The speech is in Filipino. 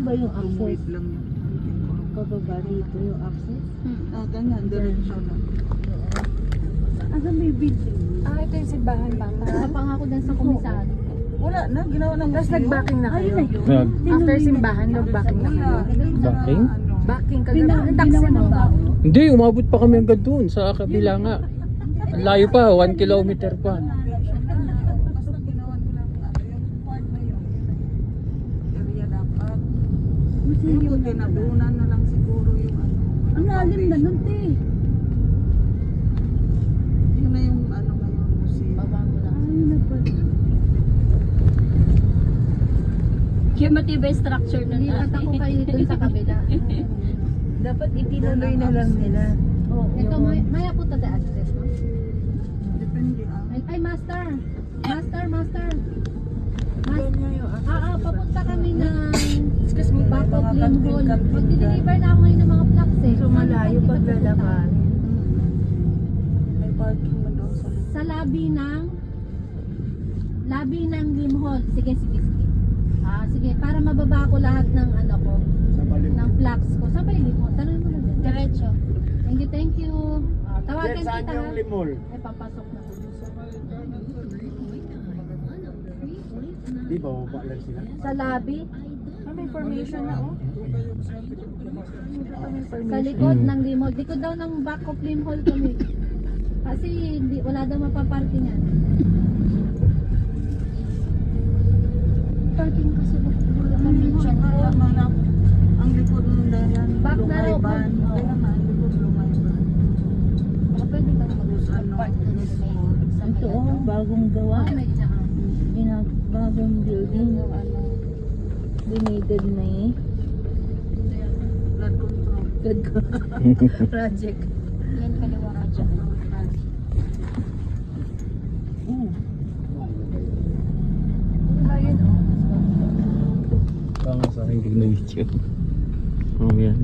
ba yung access? Tumuwid lang yun. Pababa dito yung access? Ganyan, diretso lang. Asa may building? Ito yung simbahan ba? Kapang ako dun sa komisado. Wala na, ginawa ng Tapos museo. nag-backing na kayo. Ayun na yun. Nag- After simbahan, nag-backing na kayo. Backing? Backing kagabi. Ang taxi mo. Hindi, umabot pa kami hanggang doon sa kabila nga. Ang layo pa, 1 kilometer pa. Basta ginawa nila yung part na yun. Area dapat. Yung kung tinabunan na lang siguro yung ano. Ang lalim na nun, te. Yun na yung ano ngayon, museo. Baba mo lang. Ayun na pala. Yung matibay structure nun. Lipat ako kayo dun sa kabila. Dapat itinuloy na lang nila. Oh, ito, maya po tayo address, no? Depende Ay, master! Master! Ganyan yung Papunta kami ng Excuse me, Bacop mga Lim Hall. kantin-kantin Mag-deliver na ako ngayon ng mga flags eh. So malayo pag lalaban. May parking na doon sa Sa lobby ng Lim Hall. Sige. Sige, para mababa ko lahat ng ano ko, ng flags ko. Saan ba yung Lim Hall? Tanong mo lang dyan. Diretso. Thank you. Tawagan kita ha. limol? Ay, papasok na. Di ba, baba lang sila? Sa lobby, May formation na oh. sa likod ng Lim Hall. Likod daw ng Bacop Lim Hall kami. Kasi wala daw mapaparkingan. Parking kasi wala kami dyan. Kaya manap ang likod ng dayan. Back na raw. Lumayban. Kaya nga, ang likod lumayban. Baka pwede ka Ano, Ito oh, bagong gawa. may Bagong building. Dinided na eh. Blood control. Good ko. Project. Yan kaliwa ka dyan. Ayun oh. Baka sa akin, hindi na video. Oh, yan.